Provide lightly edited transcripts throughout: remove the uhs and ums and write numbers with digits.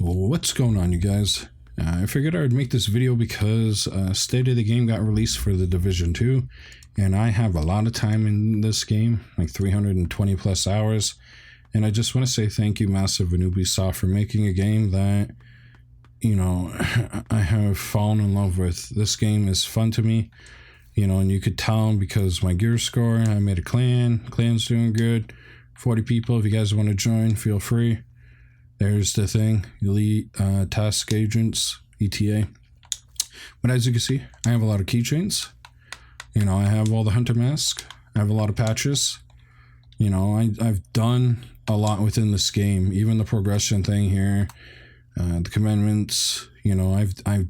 What's going on, you guys? I figured I would make this video because State of the Game got released for the Division 2, and I have a lot of time in this game, like 320 plus hours, and I just want to say thank you, massive, and Ubisoft for making a game that, you know, I have fallen in love with. This game is fun to me, you know, and you could tell because my gear score, I made a clan's doing good, 40 people. If you guys want to join, feel free. There's the thing, elite task agents, ETA. But as you can see, I have a lot of keychains. You know, I have all the hunter masks. I have a lot of patches. You know, I've done a lot within this game. Even the progression thing here, the commandments. You know, I'm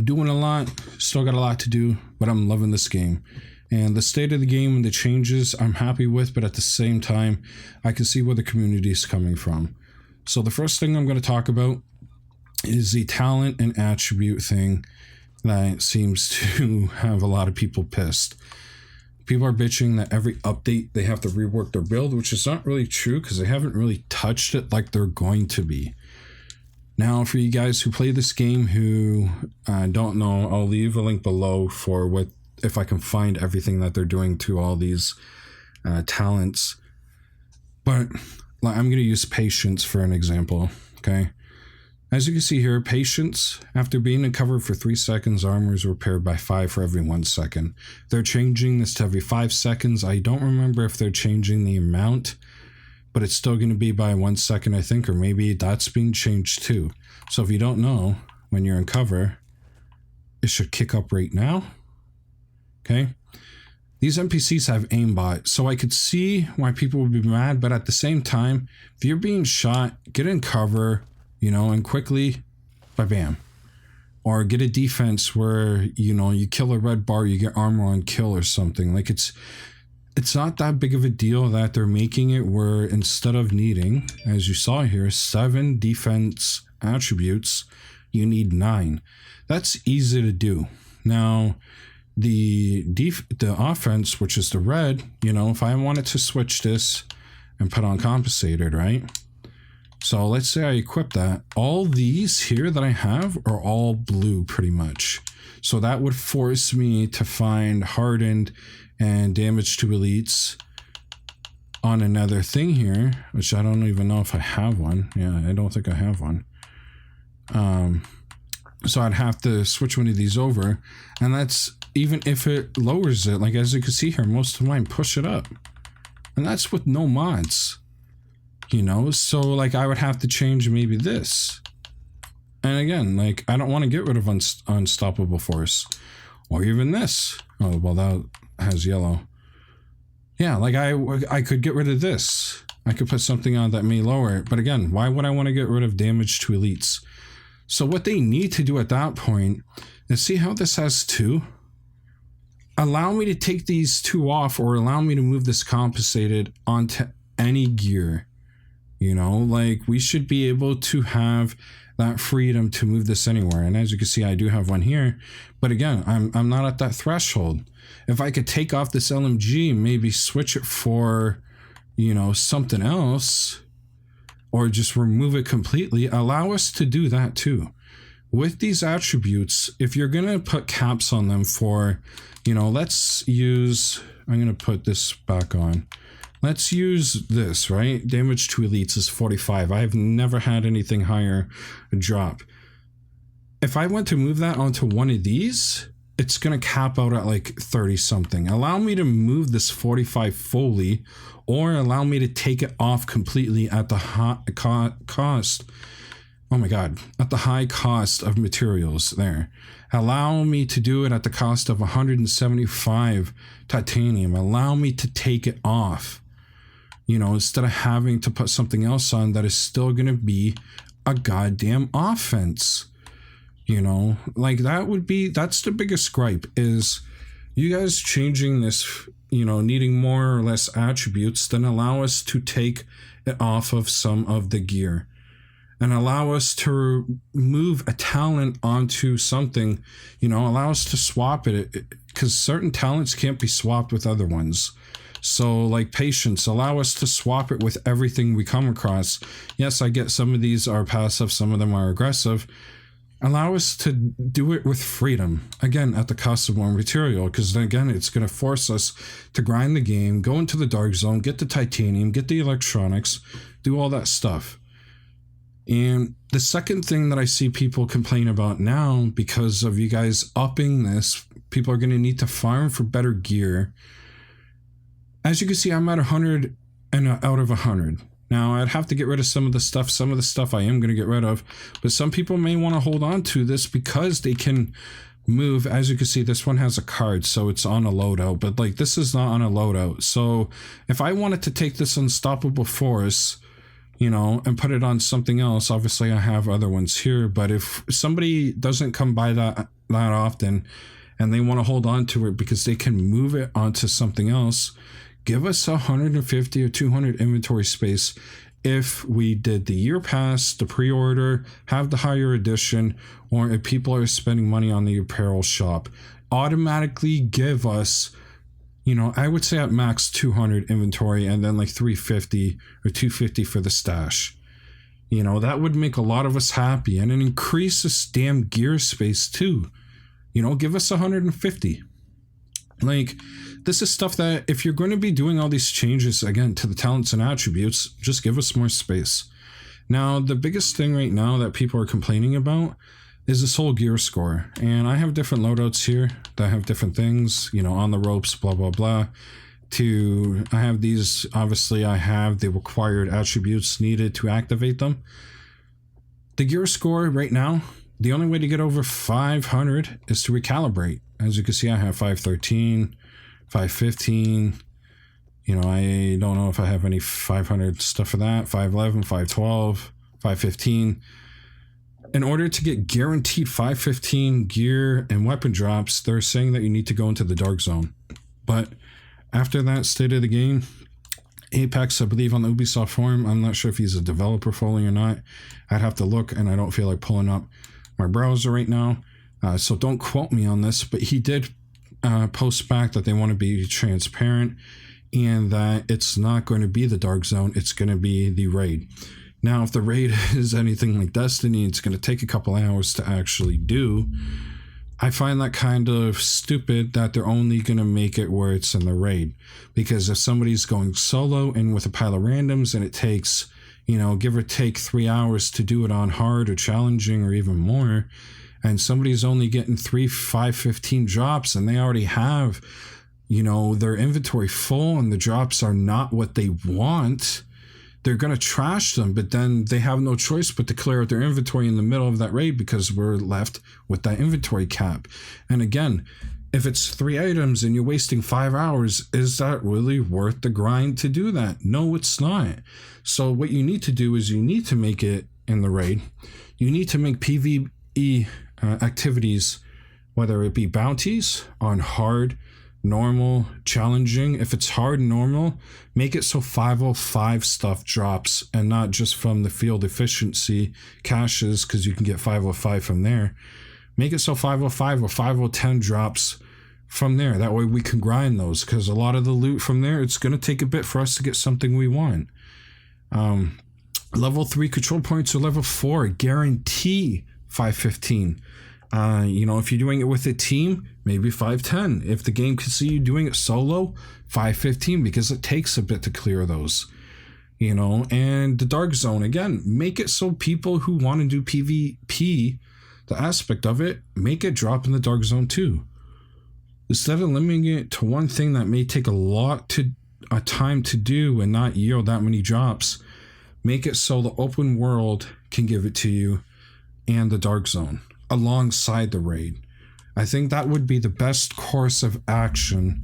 doing a lot. Still got a lot to do, but I'm loving this game. And the state of the game and the changes I'm happy with, but at the same time, I can see where the community is coming from. So the first thing I'm going to talk about is the talent and attribute thing that seems to have a lot of people pissed. People are bitching that every update they have to rework their build, which is not really true because they haven't really touched it like they're going to be. Now, for you guys who play this game who don't know, I'll leave a link below for what if I can find everything that they're doing to all these talents. But I'm going to use patience for an example, okay? As you can see here, patience, after being in cover for 3 seconds, armor is repaired by 5 for every 1 second. They're changing this to every 5 seconds. I don't remember if they're changing the amount, but it's still going to be by 1 second, I think, or maybe that's being changed too. So if you don't know, when you're in cover, it should kick up right now, okay? These NPCs have aimbot, so I could see why people would be mad, but at the same time, if you're being shot, get in cover, you know, and quickly, bam. Or get a defense where, you know, you kill a red bar, you get armor on kill or something. Like, it's not that big of a deal that they're making it where instead of needing, as you saw here, 7 defense attributes, you need 9. That's easy to do. Now, the offense, which is the red, you know, if I wanted to switch this and put on compensated, right? So let's say I equip that. All these here that I have are all blue pretty much. So that would force me to find hardened and damage to elites on another thing here, which I don't even know if I have one. Yeah, I don't think I have one. So I'd have to switch one of these over, and that's even if it lowers it. Like, as you can see here, most of mine push it up, and that's with no mods, you know. So like, I would have to change maybe this, and again, like, I don't want to get rid of unstoppable force, or even this. Oh well, that has yellow. Yeah, like I could get rid of this. I could put something on that may lower it, but again, why would I want to get rid of damage to elites? So what they need to do at that point is, see how this has 2? Allow me to take these 2 off, or allow me to move this compensated onto any gear. You know, like, we should be able to have that freedom to move this anywhere. And as you can see, I do have one here, but again, I'm not at that threshold. If I could take off this LMG, maybe switch it for, you know, something else, or just remove it completely, allow us to do that too. With these attributes, if you're going to put caps on them for, you know, let's use, I'm going to put this back on. Let's use this, right? Damage to elites is 45. I've never had anything higher drop. If I went to move that onto one of these, it's going to cap out at like 30 something. Allow me to move this 45 fully, or allow me to take it off completely at the high cost. Oh my God, at the high cost of materials there. Allow me to do it at the cost of 175 titanium. Allow me to take it off, you know, instead of having to put something else on that is still going to be a goddamn offense. You know, like, that's the biggest gripe, is you guys changing this, you know, needing more or less attributes, then allow us to take it off of some of the gear and allow us to move a talent onto something, you know, allow us to swap it, because certain talents can't be swapped with other ones. So like patience, allow us to swap it with everything we come across. Yes, I get some of these are passive, some of them are aggressive. Allow us to do it with freedom, again, at the cost of more material, because then again, it's going to force us to grind the game, go into the dark zone, get the titanium, get the electronics, do all that stuff. And the second thing that I see people complain about now, because of you guys upping this, people are going to need to farm for better gear. As you can see, I'm at 100 and out of 100. Now, I'd have to get rid of some of the stuff. Some of the stuff I am going to get rid of. But some people may want to hold on to this because they can move. As you can see, this one has a card, so it's on a loadout. But like, this is not on a loadout. So if I wanted to take this Unstoppable Force, you know, and put it on something else, obviously I have other ones here. But if somebody doesn't come by that often and they want to hold on to it because they can move it onto something else, give us 150 or 200 inventory space. If we did the year pass, the pre-order, have the higher edition, or if people are spending money on the apparel shop, automatically give us, you know, I would say at max 200 inventory and then like 350 or 250 for the stash. You know, that would make a lot of us happy, and it increases damn gear space too. You know, give us 150. Like, this is stuff that if you're going to be doing all these changes, again, to the talents and attributes, just give us more space. Now, the biggest thing right now that people are complaining about is this whole gear score. And I have different loadouts here that have different things, you know, on the ropes, blah, blah, blah. I have these, obviously I have the required attributes needed to activate them. The gear score right now, the only way to get over 500 is to recalibrate. As you can see, I have 513, 515. You know, I don't know if I have any 500 stuff for that. 511, 512, 515. In order to get guaranteed 515 gear and weapon drops, they're saying that you need to go into the dark zone. But after that state of the game, Apks, I believe on the Ubisoft forum, I'm not sure if he's a developer fully or not. I'd have to look, and I don't feel like pulling up my browser right now. So don't quote me on this, but he did post back that they want to be transparent and that it's not going to be the dark zone, it's going to be the raid. Now, if the raid is anything like Destiny, it's going to take a couple hours to actually do. I find that kind of stupid that they're only going to make it where it's in the raid. Because if somebody's going solo and with a pile of randoms and it takes, you know, give or take 3 hours to do it on hard or challenging or even more, and somebody's only getting 515 drops and they already have, you know, their inventory full and the drops are not what they want, they're going to trash them, but then they have no choice but to clear out their inventory in the middle of that raid because we're left with that inventory cap. And again, if it's 3 items and you're wasting 5 hours, is that really worth the grind to do that? No, it's not. So what you need to do is you need to make it in the raid. You need to make PvE activities, whether it be bounties on hard, normal, challenging. If it's hard and normal, make it so 505 stuff drops and not just from the field efficiency caches, because you can get 505 from there. Make it so 505 or 5010 drops from there. That way we can grind those, because a lot of the loot from there, it's going to take a bit for us to get something we want. Level 3 control points or level 4 guarantee 515. You know, if you're doing it with a team, maybe 510. If the game can see you doing it solo, 515, because it takes a bit to clear those. You know, and the dark zone, again, make it so people who want to do PvP, the aspect of it, make it drop in the dark zone too. Instead of limiting it to one thing that may take a time to do and not yield that many drops, make it so the open world can give it to you and the dark zone alongside the raid. I think that would be the best course of action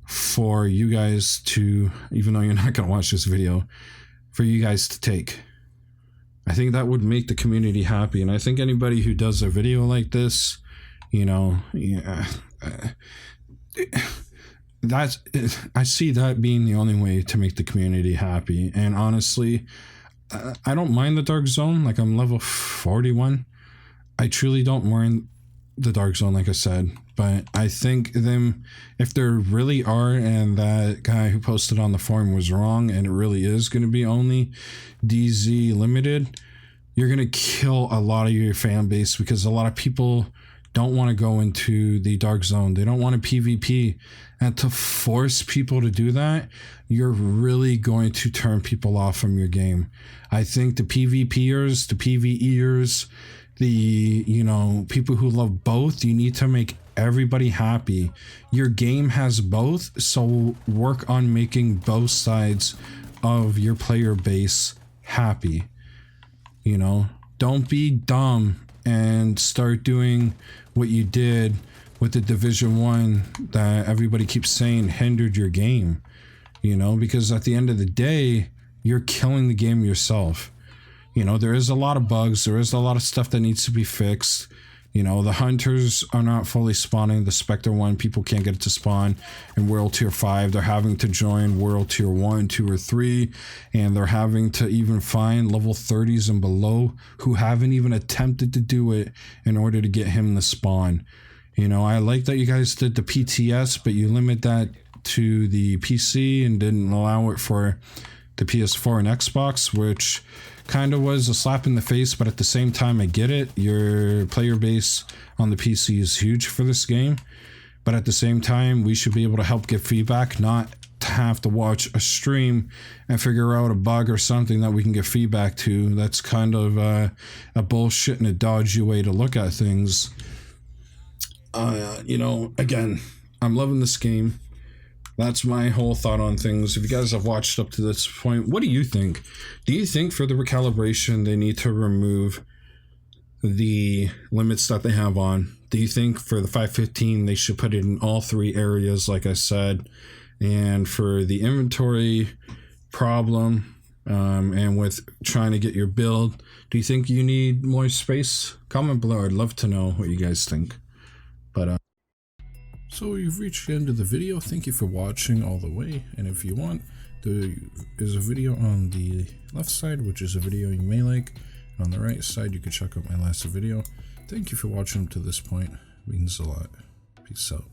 for you guys to, even though you're not going to watch this video, for you guys to take. I think that would make the community happy, and I think anybody who does a video like this, you know, I see that being the only way to make the community happy. And honestly, I don't mind the dark zone. Like, I'm level 41. I truly don't mind the Dark Zone, like I said. But I think them, if there really are, and that guy who posted on the forum was wrong, and it really is going to be only DZ limited, you're going to kill a lot of your fan base, because a lot of people don't want to go into the Dark Zone. They don't want to PvP. And to force people to do that, you're really going to turn people off from your game. I think the PvPers, the PvEers, the, you know, people who love both, you need to make everybody happy. Your game has both, so work on making both sides of your player base happy. You know, don't be dumb and start doing what you did with the Division 1 that everybody keeps saying hindered your game. You know, because at the end of the day, you're killing the game yourself. You know, there is a lot of bugs. There is a lot of stuff that needs to be fixed. You know, the hunters are not fully spawning. The Spectre 1, people can't get it to spawn in World Tier 5. They're having to join World Tier 1, 2, or 3. And they're having to even find level 30s and below who haven't even attempted to do it in order to get him to spawn. You know, I like that you guys did the PTS, but you limit that to the PC and didn't allow it for the PS4 and Xbox, which kind of was a slap in the face, but at the same time, I get it. Your player base on the PC is huge for this game, but at the same time, we should be able to help get feedback, not to have to watch a stream and figure out a bug or something that we can get feedback to. That's kind of a bullshit and a dodgy way to look at things. You know, again, I'm loving this game. That's my whole thought on things. If you guys have watched up to this point, what do you think? Do you think for the recalibration they need to remove the limits that they have on? Do you think for the 515 they should put it in all 3 areas, like I said? And for the inventory problem, and with trying to get your build, do you think you need more space? Comment below. I'd love to know what you guys think. But so you've reached the end of the video. Thank you for watching all the way, and if you want, there is a video on the left side, which is a video you may like, and on the right side you can check out my last video. Thank you for watching up to this point. It means a lot. Peace out.